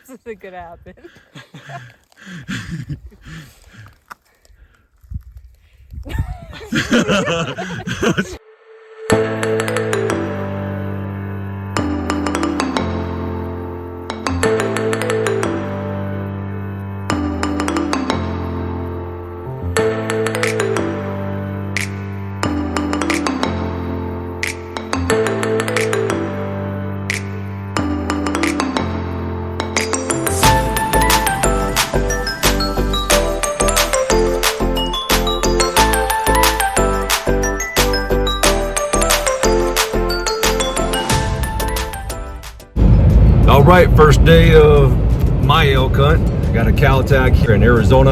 This isn't gonna happen. All right, first day of my elk hunt. I got a cow tag here in Arizona,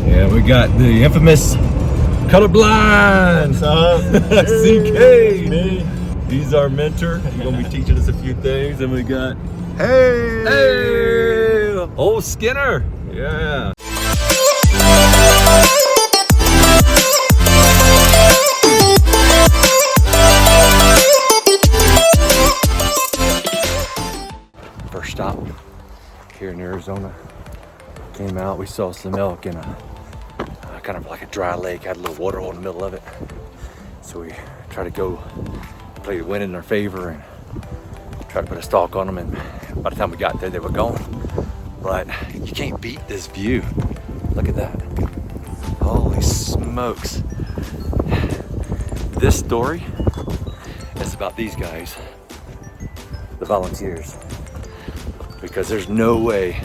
and we got the infamous colorblind CK. He's our mentor. He's gonna be teaching us a few things, and we got hey, old Skinner. Yeah. First stop here in Arizona. Came out, we saw some elk in a kind of like a dry lake, had a little water hole in the middle of it. So we tried to go play the wind in our favor and try to put a stalk on them, and by the time we got there they were gone. But you can't beat this view. Look at that. Holy smokes. This story is about these guys, the volunteers. Because there's no way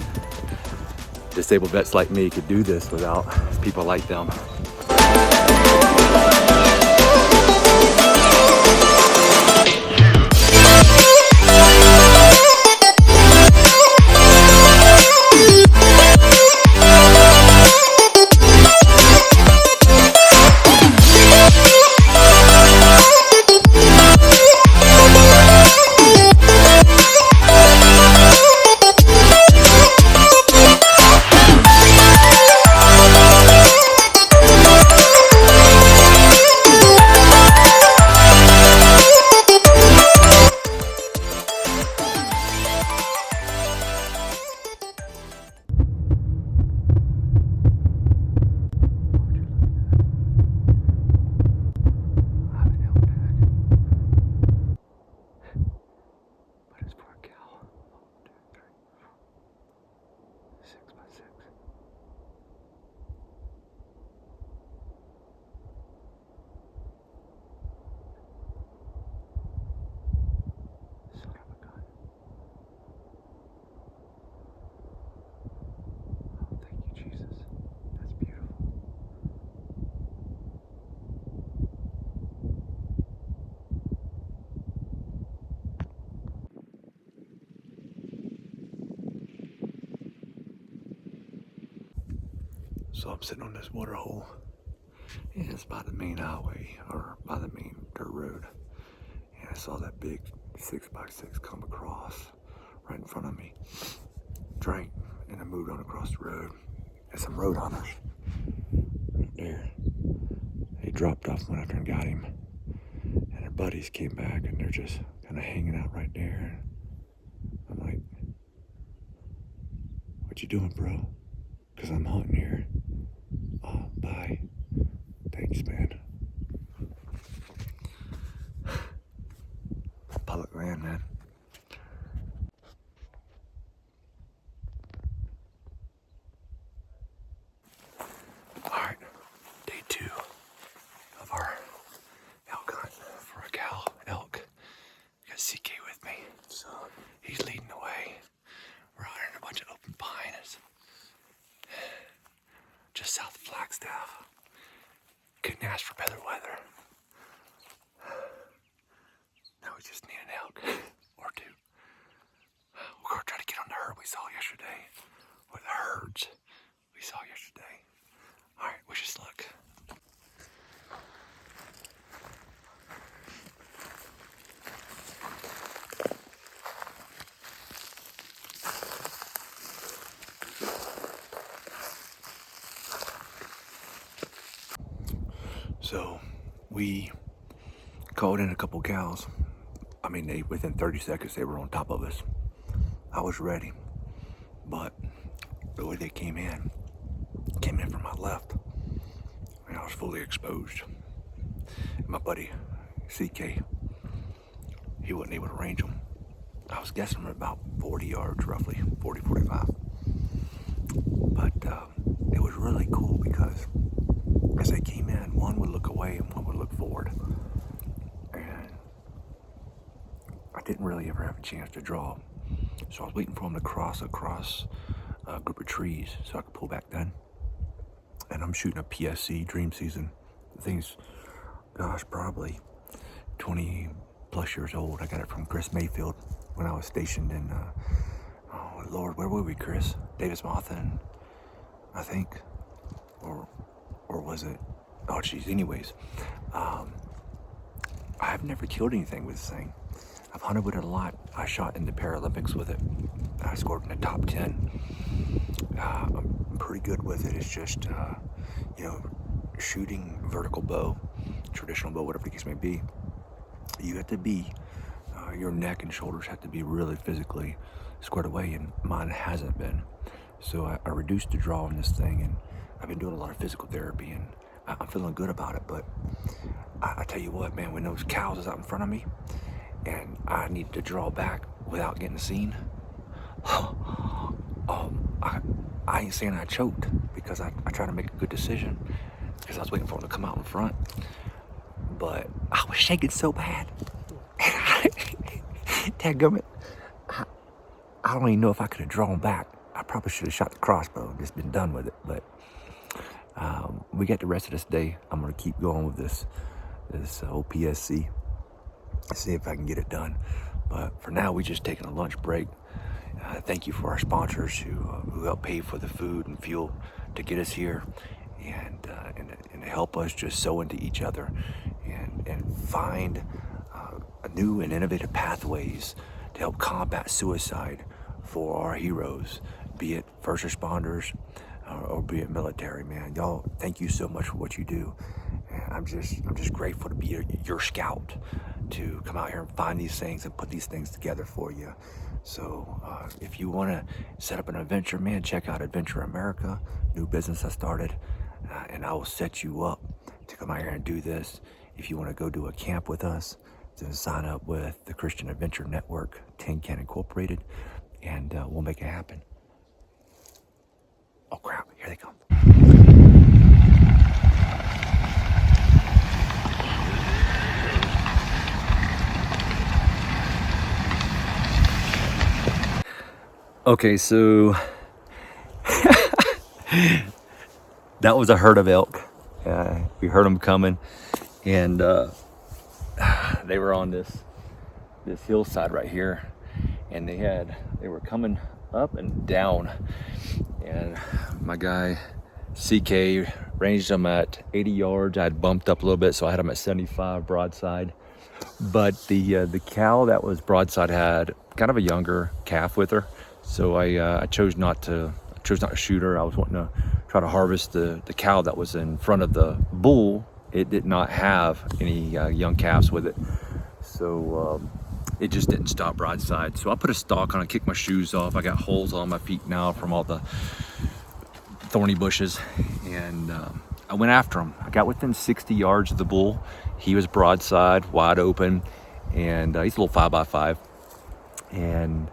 disabled vets like me could do this without people like them. So I'm sitting on this water hole, and it's by the main highway, or by the main dirt road. And I saw that big 6x6 come across right in front of me. Drank, and I moved on across the road. And some road hunters right there. They dropped off when after and got him. And their buddies came back, and they're just kind of hanging out right there. I'm like, what you doing, bro? Because I'm hunting here. Oh, bye. Thanks, man. Public land, man. Alright, day 2 of our elk hunt for a cow elk. I got CK with me, so he's leading the way. We're out here in a bunch of open pine. It's just south of Flagstaff. Couldn't ask for better weather. Now we just need an elk or two. We're gonna try to get on the herd we saw yesterday, or the herds we saw yesterday. All right, wish us luck. So we called in a couple cows. I mean, within 30 seconds, they were on top of us. I was ready. but the way they came in from my left, and I was fully exposed. My buddy, CK, he wasn't able to range them. I was guessing them about 40 yards, roughly, 40, 45. But it was really cool because as they came in, one would look away and one would look forward. And I didn't really ever have a chance to draw. So I was waiting for them to cross across a group of trees so I could pull back then. And I'm shooting a PSC Dream Season. The thing's, gosh, probably 20 plus years old. I got it from Chris Mayfield when I was stationed in, oh Lord, where were we, Chris? Davis Monthan, I think, or was it? Oh geez. Anyways, I've never killed anything with this thing. I've hunted with it a lot. I shot in the Paralympics with it. I scored in the top 10. I'm pretty good with it. It's just, you know, shooting vertical bow, traditional bow, whatever the case may be. You have to be, your neck and shoulders have to be really physically squared away, and mine hasn't been. So I reduced the draw on this thing, and I've been doing a lot of physical therapy, and I'm feeling good about it. But I tell you what, man, when those cows is out in front of me, and I needed to draw back without getting seen, I ain't saying I choked, because I tried to make a good decision, because I was waiting for them to come out in front. But I was shaking so bad. Dadgummit, I don't even know if I could have drawn back. I probably should have shot the crossbow and just been done with it. But we got the rest of this day. I'm gonna keep going with this OPSC. See if I can get it done. But for now, we just taking a lunch break. Thank you for our sponsors who help pay for the food and fuel to get us here, and help us just sew into each other and find new and innovative pathways to help combat suicide for our heroes, be it first responders or be it military, man. Y'all, thank you so much for what you do. And I'm just grateful to be your scout, to come out here and find these things and put these things together for you. So if you want to set up an adventure, man, check out Adventure America, new business I started, and I will set you up to come out here and do this. If you want to go do a camp with us, then sign up with the Christian Adventure Network, Tin Can Incorporated, and we'll make it happen. Oh crap, here they come. Okay, so that was a herd of elk. We heard them coming, and they were on this hillside right here, and they were coming up and down, and my guy CK ranged them at 80 yards. I had bumped up a little bit, so I had them at 75 broadside. But the cow that was broadside had kind of a younger calf with her, so I chose not to shoot her. I was wanting to try to harvest the cow that was in front of the bull. It did not have any young calves with it, so it just didn't stop broadside. So I put a stalk on it, kicked my shoes off. I got holes on my feet now from all the thorny bushes, and I went after him. I got within 60 yards of the bull. He was broadside, wide open, and he's a little 5x5. And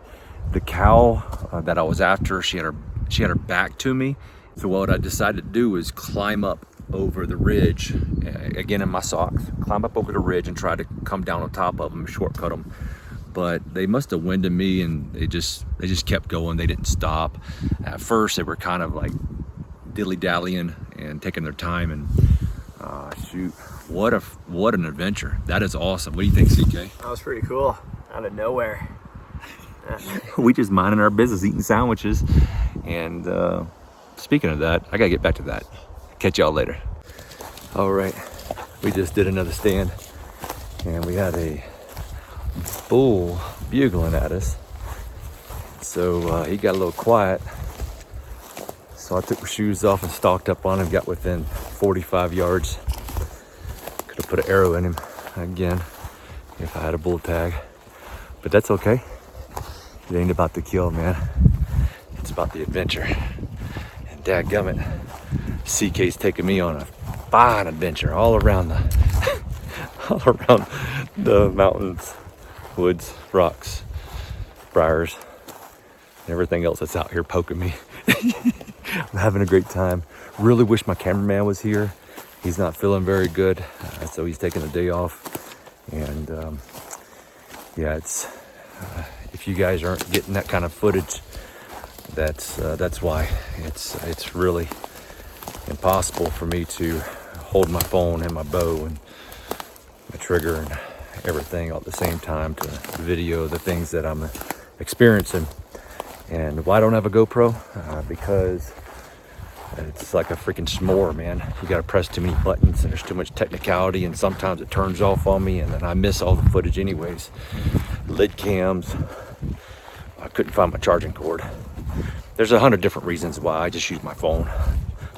the cow that I was after, she had her back to me. So what I decided to do was climb up over the ridge, again in my socks, climb up over the ridge and try to come down on top of them, shortcut them. But they must have winded me, and they just kept going. They didn't stop. At first, they were kind of like dilly-dallying and taking their time, and shoot, what an adventure. That is awesome. What do you think, CK? That was pretty cool. Out of nowhere. We just minding our business, eating sandwiches. And speaking of that, I gotta get back to that. Catch y'all later. All right, we just did another stand, and we had a bull bugling at us. So he got a little quiet. So I took my shoes off and stalked up on him, got within 45 yards. Could have put an arrow in him again if I had a bull tag, but that's okay. It ain't about the kill, man. It's about the adventure. And dadgummit, CK's taking me on a fine adventure all around the mountains, woods, rocks, briars, and everything else that's out here poking me. I'm having a great time. Really wish my cameraman was here. He's not feeling very good, so he's taking the day off. And yeah, it's if you guys aren't getting that kind of footage, that's why. It's really impossible for me to hold my phone and my bow and my trigger and everything all at the same time to video the things that I'm experiencing. And why don't I have a GoPro? Because it's like a freaking s'more, man. You gotta press too many buttons and there's too much technicality, and sometimes it turns off on me and then I miss all the footage anyways. Lid cams. I couldn't find my charging cord. There's 100 different reasons why I just use my phone.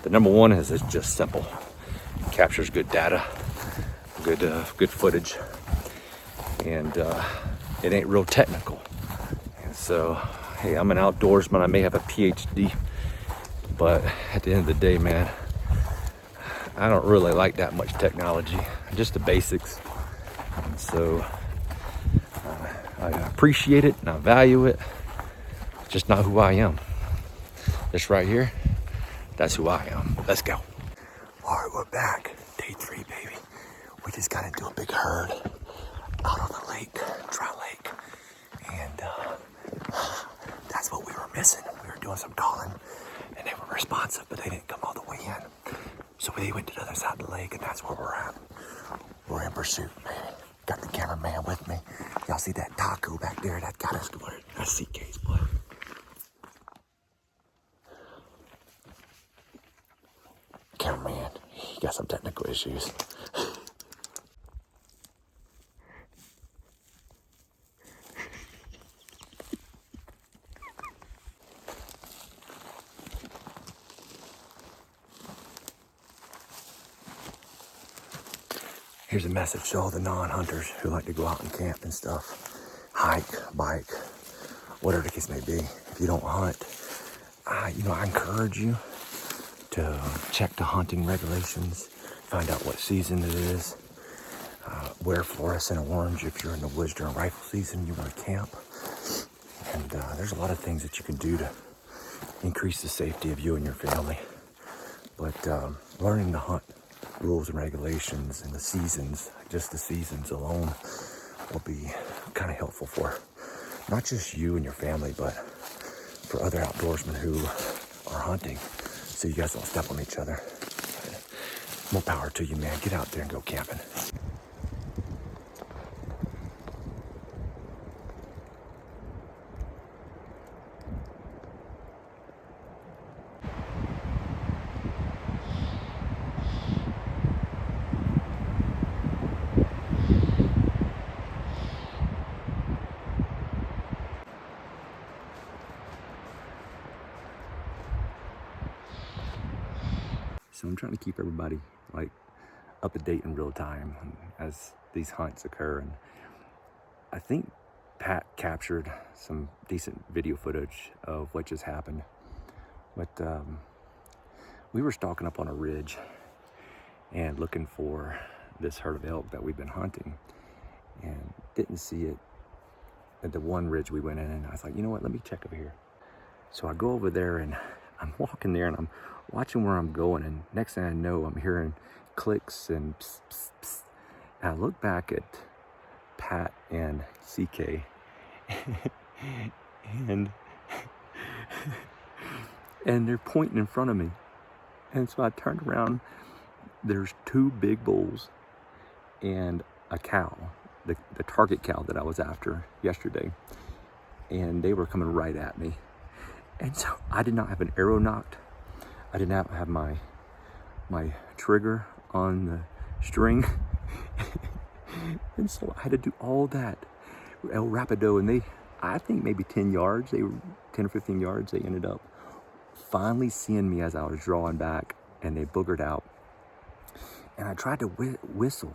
The number one is it's just simple. It captures good data, good footage, and it ain't real technical. And so, hey, I'm an outdoorsman. I may have a PhD, but at the end of the day, man, I don't really like that much technology, just the basics. And so I appreciate it and I value it. It's just not who I am. This right here, that's who I am. Let's go. All right, we're back. Day 3, baby. We just got into a big herd out on the lake, dry lake. And that's what we were missing. We were doing some calling and they were responsive, but they didn't come all the way in. So they went to the other side of the lake, and that's where we're at. We're in pursuit, baby. Got the cameraman with me. Y'all see that taco back there? That got us going. That's CK's blood. Cameraman, he got some technical issues. Here's a message to all the non-hunters who like to go out and camp and stuff. Hike, bike, whatever the case may be. If you don't hunt, I encourage you to check the hunting regulations, find out what season it is, wear fluorescent orange if you're in the woods during rifle season, you want to camp. And there's a lot of things that you can do to increase the safety of you and your family. But learning to hunt rules and regulations and the seasons, just the seasons alone, will be kind of helpful for not just you and your family, but for other outdoorsmen who are hunting, so you guys don't step on each other. More power to you, man. Get out there and go camping. So I'm trying to keep everybody like up to date in real time as these hunts occur. And I think Pat captured some decent video footage of what just happened. But we were stalking up on a ridge and looking for this herd of elk that we've been hunting, and didn't see it at the one ridge we went in. And I was like, you know what, let me check over here. So I go over there and I'm walking there and I'm watching where I'm going, and next thing I know, I'm hearing clicks and psst, psst, psst. And I look back at Pat and CK and they're pointing in front of me. And so I turned around. There's 2 big bulls and a cow, the target cow that I was after yesterday, and they were coming right at me. And so I did not have an arrow nocked. I did not have my trigger on the string. And so I had to do all that. El Rapido, and I think maybe 10 yards, they were 10 or 15 yards, they ended up finally seeing me as I was drawing back, and they boogered out. And I tried to whistle.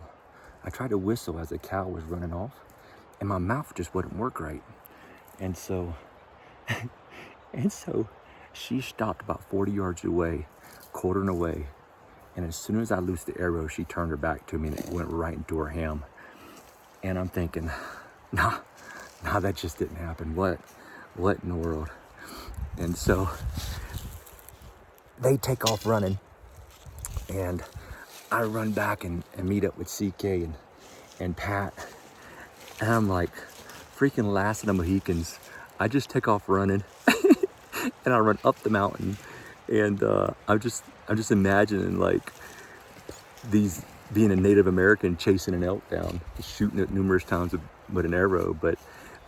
I tried to whistle as the cow was running off, and my mouth just wouldn't work right. And so She stopped about 40 yards away, quartering away. And as soon as I loosed the arrow, she turned her back to me and it went right into her ham. And I'm thinking, nah, that just didn't happen. What in the world? And so they take off running, and I run back and meet up with CK and Pat. And I'm like, freaking last of the Mohicans. I just take off running and I run up the mountain. And I'm just imagining like these being a Native American chasing an elk down, shooting it numerous times with an arrow. But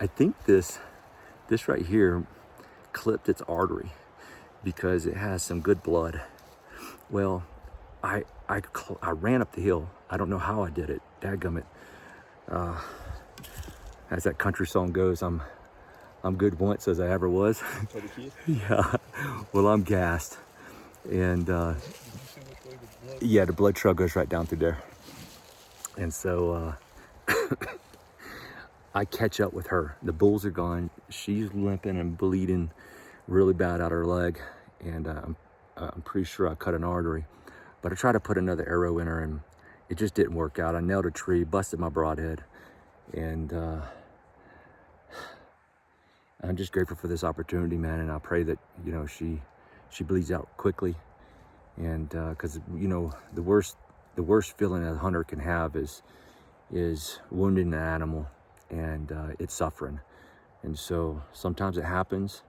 I think this right here clipped its artery because it has some good blood. Well, I ran up the hill. I don't know how I did it. Dadgummit. As that country song goes, I'm good once as I ever was. Yeah. Well, I'm gassed. And yeah, the blood trail goes right down through there. And so I catch up with her. The bulls are gone. She's limping and bleeding really bad out her leg. And I'm pretty sure I cut an artery. But I tried to put another arrow in her and it just didn't work out. I nailed a tree, busted my broadhead. And I'm just grateful for this opportunity, man. And I pray that, you know, she bleeds out quickly. And because, you know, the worst feeling a hunter can have is wounding an animal and it's suffering. And so sometimes it happens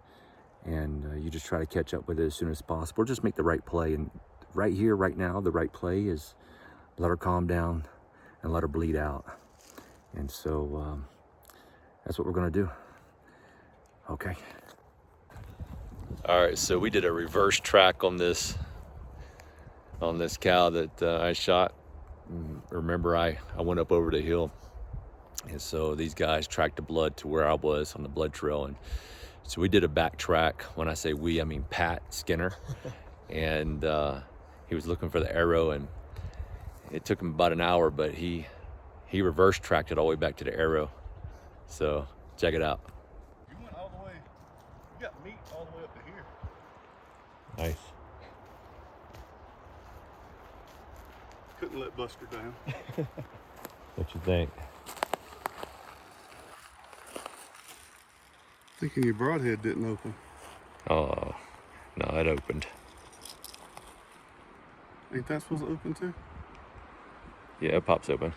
and you just try to catch up with it as soon as possible, or just make the right play. And right here, right now, the right play is let her calm down and let her bleed out. And so that's what we're gonna do. Okay. All right, so we did a reverse track on this cow that I shot. Remember, I went up over the hill, and so these guys tracked the blood to where I was on the blood trail. And so we did a back track. When I say we, I mean Pat Skinner. And he was looking for the arrow, and it took him about an hour, but he reverse tracked it all the way back to the arrow. So check it out. You went all the way, you got meat all the way up to here. Nice. Couldn't let Buster down. What you think? Thinking your broadhead didn't open. Oh, no, it opened. Ain't that supposed to open too? Yeah, it pops open.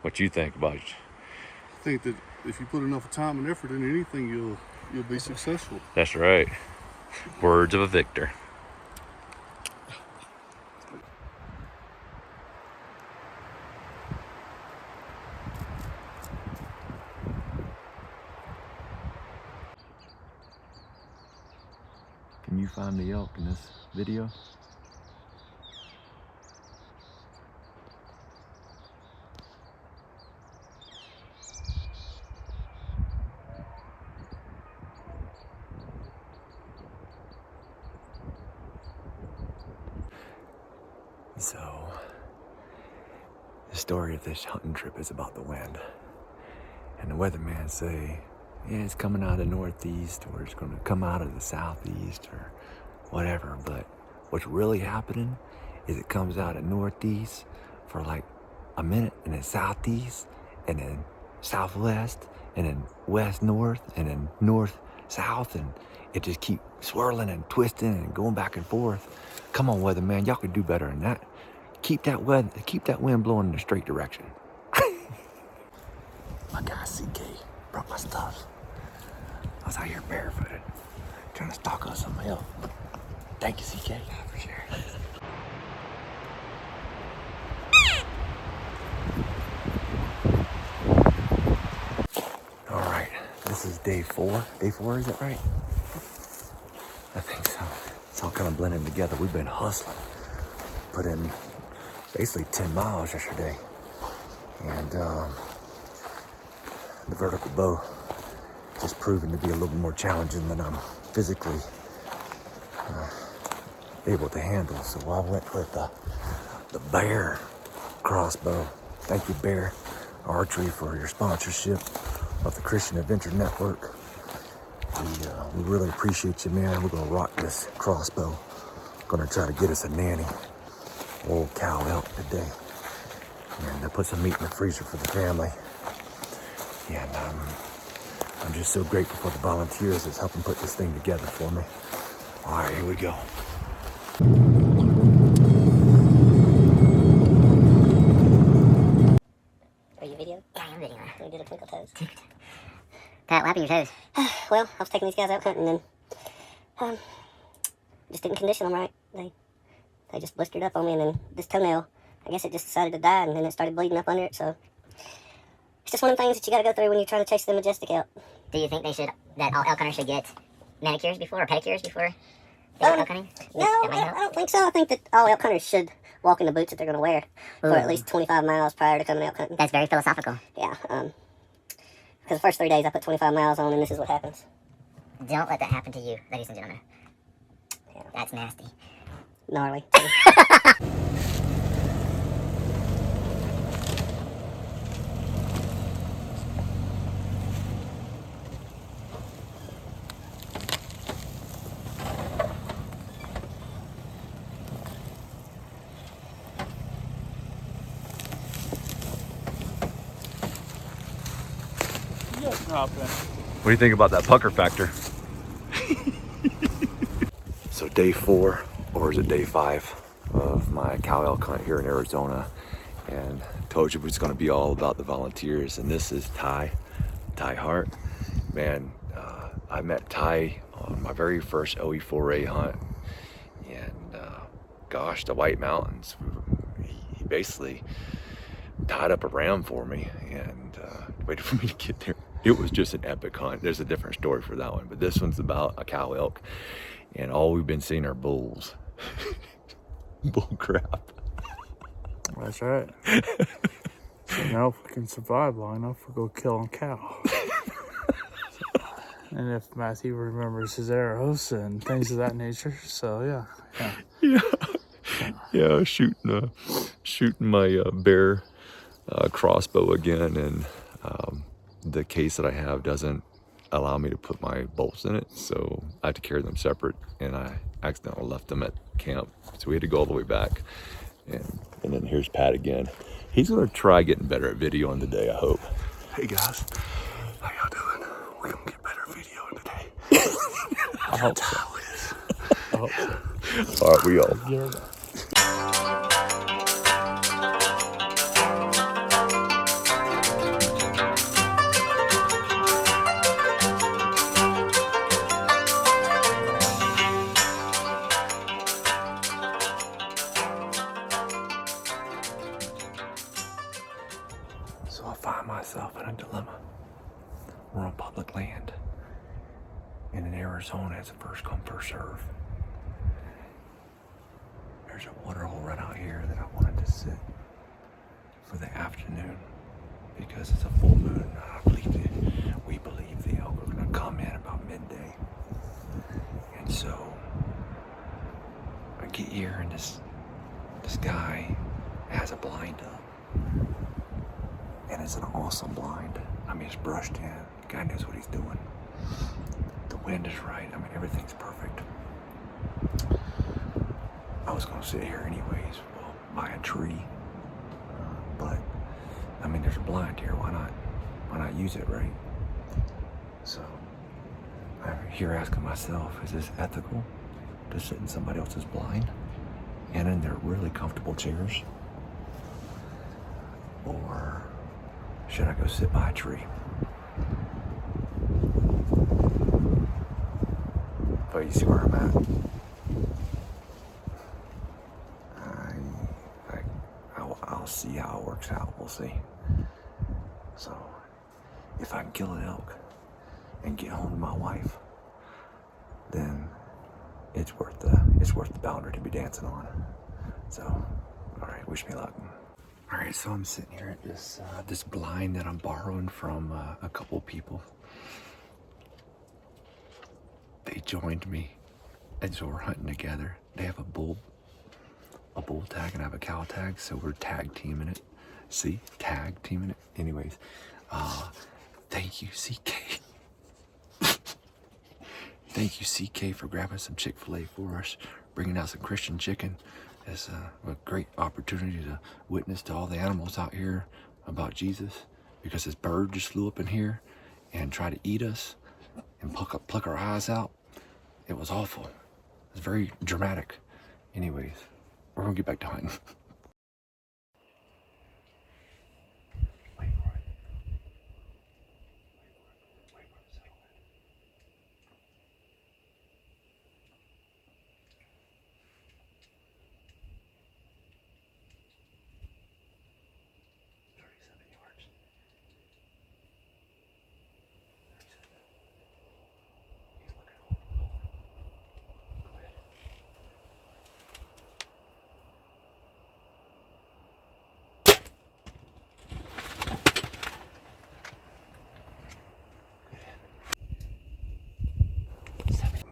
What you think about it? I think that if you put enough time and effort into anything, you'll be successful. That's right. Words of a victor. Can you find the elk in this video? So, the story of this hunting trip is about the wind. And the weatherman say, yeah, it's coming out of the northeast, or it's going to come out of the southeast, or whatever. But what's really happening is it comes out of northeast for like a minute, and then southeast, and then southwest, and then west north, and then north south, and it just keeps swirling and twisting and going back and forth. Come on, weatherman, y'all can do better than that. Keep that wind blowing in the straight direction. My guy CK brought my stuff. I was out here barefooted, trying to stalk us some elk. Thank you, CK. Yeah, for sure. All right, this is day 4. Day 4, is that right? I think so. It's all kind of blending together. We've been hustling. Put in basically 10 miles yesterday. And the vertical bow just proving to be a little more challenging than I'm physically able to handle. So I went with the Bear crossbow. Thank you, Bear Archery, for your sponsorship of the Christian Adventure Network. We really appreciate you, man. We're gonna rock this crossbow. Gonna try to get us a nanny. Old cow elk today. And put some meat in the freezer for the family. And I'm just so grateful for the volunteers that's helping put this thing together for me. All right, here we go. Are you videoing? Yeah, I'm videoing. Can we do the twinkle toes? Pat, what happened to your toes? Well, I was taking these guys out hunting and just didn't condition them right. They just blistered up on me, and then this toenail, I guess it just decided to die, and then it started bleeding up under it. So it's just one of the things that you got to go through when you're trying to chase the majestic out. Do you think that all elk hunters should get manicures before or pedicures before they go elk hunting? No, I don't think so. I think that all elk hunters should walk in the boots that they're going to wear for at least 25 miles prior to coming elk hunting. That's very philosophical. Yeah, because the first 3 days I put 25 miles on, and this is what happens. Don't let that happen to you, ladies and gentlemen. Yeah. That's nasty. Gnarly. What do you think about that pucker factor? So day 4, or is it day 5, of my cow elk hunt here in Arizona. And told you it's gonna be all about the volunteers. And this is Ty Hart. Man, I met Ty on my very first OE4A hunt. And gosh, the White Mountains, he basically tied up a ram for me and waited for me to get there. It was just an epic hunt. There's a different story for that one, but this one's about a cow elk, and all we've been seeing are bulls. Bull crap. That's right. So now if we can survive long enough, we'll go kill a cow. And if Matthew remembers his arrows and things of that nature, so Yeah, shooting my bear crossbow again, and the case that I have doesn't allow me to put my bolts in it, so I have to carry them separate, and I accidentally left them at camp, so we had to go all the way back. And then here's Pat again. He's gonna try getting better at videoing today, I hope. Hey guys, how y'all doing? We're gonna get better videoing today. I hope so. I hope so. All right, we all. Give her that. So I find myself in a dilemma. We're on public land. And in Arizona, it's a first come, first serve. There's a water hole right out here that I wanted to sit for the afternoon because it's a full moon. We believe the elk are gonna come in about midday. And so I get here and this guy has a blind up. And it's an awesome blind. I mean, it's brushed in. The guy knows what he's doing. The wind is right. I mean, everything's perfect. I was gonna sit here anyways, well, by a tree. But, I mean, there's a blind here. Why not use it, right? So, I'm here asking myself, is this ethical to sit in somebody else's blind? And in their really comfortable chairs? Or should I go sit by a tree? But you see where I'm at. I'll see how it works out. We'll see. So, if I can kill an elk and get home to my wife, then it's worth the boundary to be dancing on. So, all right, wish me luck. All right, so I'm sitting here at this blind that I'm borrowing from a couple people. They joined me, and so we're hunting together. They have a bull tag and I have a cow tag, so we're tag teaming it. See, tag teaming it. Anyways, thank you, CK. thank you, CK, for grabbing some Chick-fil-A for us, bringing out some Christian chicken. It's a great opportunity to witness to all the animals out here about Jesus, because this bird just flew up in here and tried to eat us and pluck our eyes out. It was awful. It was very dramatic. Anyways, we're gonna get back to hunting.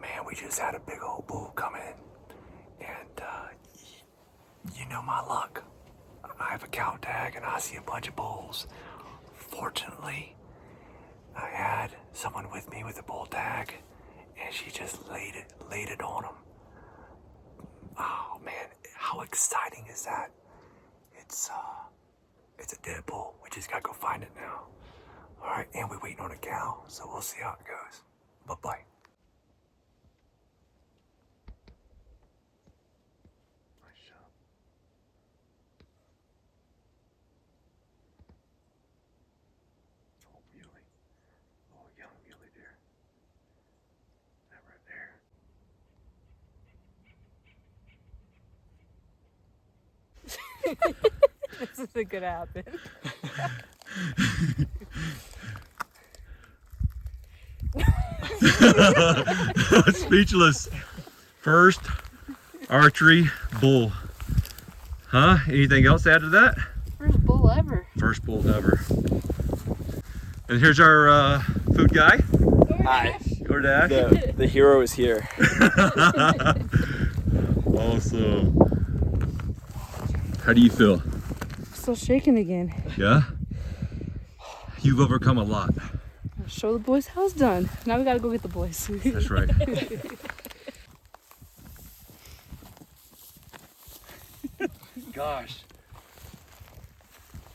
Man, we just had a big old bull come in, and you know my luck. I have a cow tag and I see a bunch of bulls. Fortunately, I had someone with me with a bull tag, and she just laid it on him. Oh man, how exciting is that? It's a dead bull. We just gotta go find it now. All right, and we're waiting on a cow, so we'll see how it goes. Bye-bye. This isn't gonna happen. Speechless. First archery bull. Huh? Anything else to add to that? First bull ever. First bull ever. And here's our food guy. Hi. DoorDash. The hero is here. Awesome. How do you feel? Still shaking again. Yeah? You've overcome a lot. I'll show the boys how it's done. Now we gotta go get the boys. That's right. Gosh.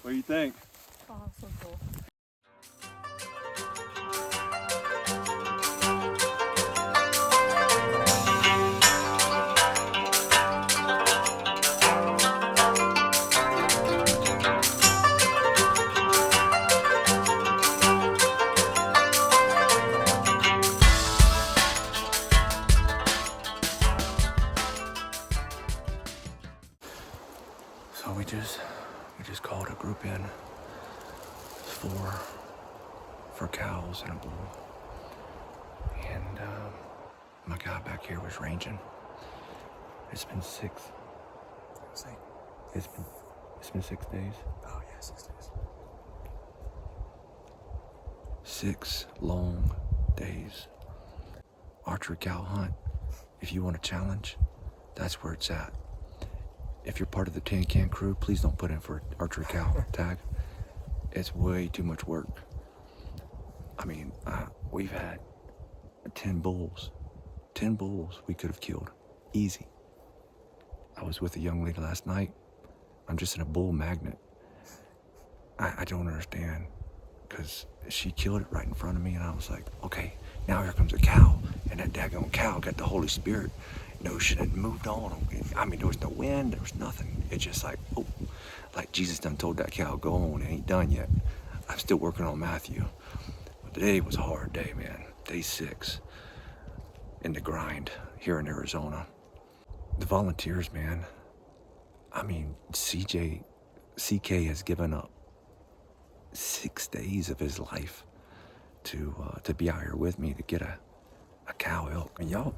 What do you think? Oh, so cool. So we just called a group in for cows and a bull, and my guy back here was ranging. It's been 6. It's been 6 days. Oh yeah, 6 days. 6 long days. Archery cow hunt. If you want a challenge, that's where it's at. If you're part of the Tin Can crew, please don't put in for archery cow tag. It's way too much work. I mean, we've had 10 bulls. 10 bulls we could have killed. Easy. I was with a young lady last night. I'm just in a bull magnet. I don't understand, because she killed it right in front of me, and I was like, okay, now here comes a cow. And that daggone cow got the Holy Spirit notion and moved on. I mean, there was no wind, there was nothing. It's just like, oh, like Jesus done told that cow, go on, it ain't done yet. I'm still working on Matthew. But today was a hard day, man. Day 6 in the grind here in Arizona. The volunteers, man. I mean, CK has given up 6 days of his life to be out here with me to get a cow elk. And y'all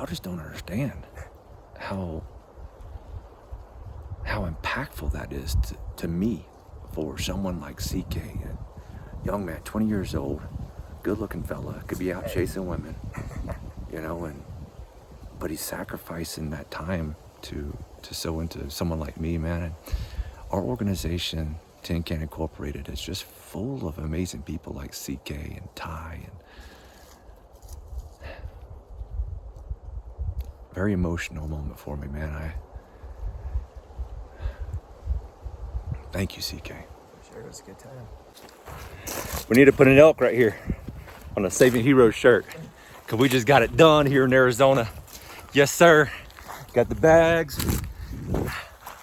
just don't understand how impactful that is to me, for someone like CK, a young man, 20 years old, good looking fella, could be out chasing women, you know, but he's sacrificing that time to sow into someone like me, man. And our organization, Tin Can Incorporated, is just full of amazing people like CK and Ty, very emotional moment for me, man. Thank you, CK. Sure, it was a good time. We need to put an elk right here on a Saving Heroes shirt, because we just got it done here in Arizona. Yes, sir. Got the bags.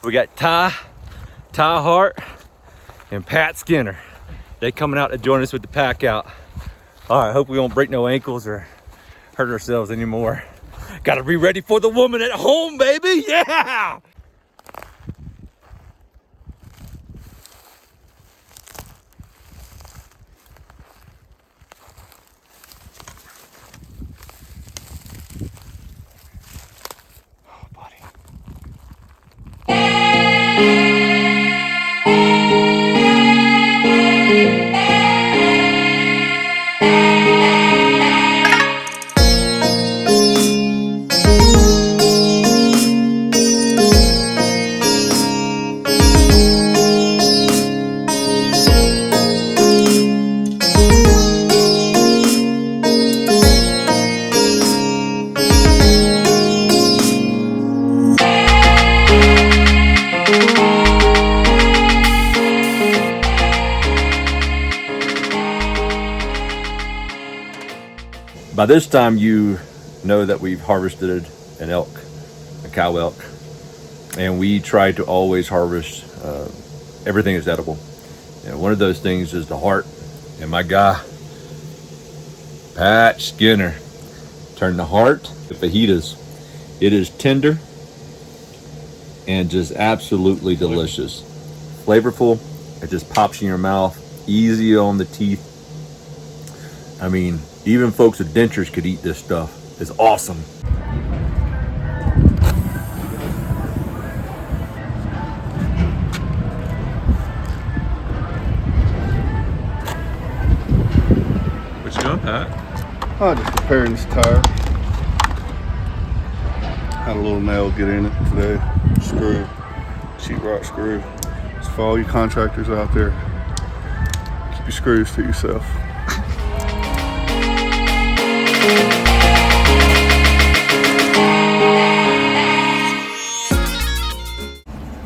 We got Ty Hart, and Pat Skinner. They coming out to join us with the pack out. All right, hope we won't break no ankles or hurt ourselves anymore. Gotta be ready for the woman at home, baby. Yeah! Oh, buddy. By this time, you know that we've harvested an elk, a cow elk, and we try to always harvest everything that's edible. And one of those things is the heart, and my guy, Pat Skinner, turned the heart to fajitas. It is tender and just absolutely delicious. Flavorful, it just pops in your mouth, easy on the teeth. I mean, even folks with dentures could eat this stuff. It's awesome. What you doing, Pat? Oh, just repairing this tire. Had a little nail get in it today. Screw, sheetrock screw. So for all you contractors out there, keep your screws to yourself.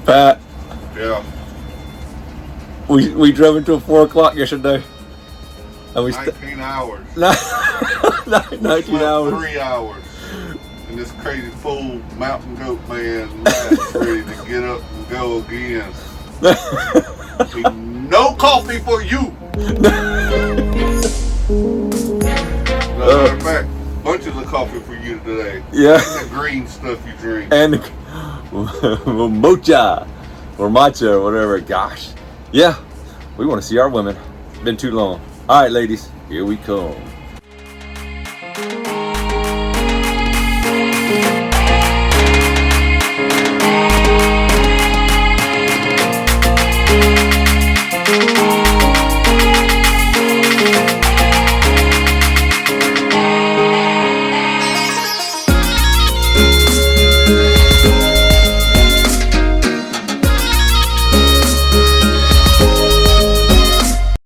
Pat, Yeah. we drove until 4 o'clock yesterday. And we 19 hours. 19 hours. 3 hours. And this crazy fool mountain goat man Matt's ready to get up and go again. No coffee for you. Matter of fact, bunches of coffee for you today. Yeah. And the green stuff you drink. And mocha or matcha or whatever. Gosh. Yeah. We want to see our women. Been too long. All right, ladies. Here we come.